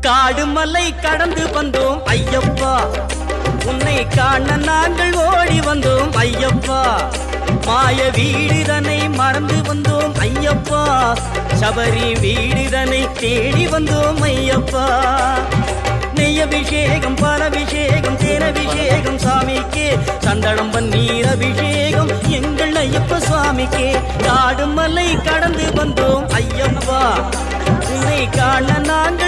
காடு மலை கடந்து வந்தோம் ஐயப்பா, உன்னை காண நாங்கள் ஓடி வந்தோம் ஐயப்பா. மாய வீடுதனை மறந்து வந்தோம் ஐயப்பா, சபரி வீடுதனை தேடி வந்தோம் ஐயப்பா. நெய்யபிஷேகம் பாலபிஷேகம் தேனபிஷேகம் சாமிக்கே, சந்தனம் பன்னீர் அபிஷேகம் எங்கள் ஐயப்ப சுவாமிக்கே. காடு மலை கடந்து வந்தோம் ஐயப்பா, உன்னை காண நாங்கள்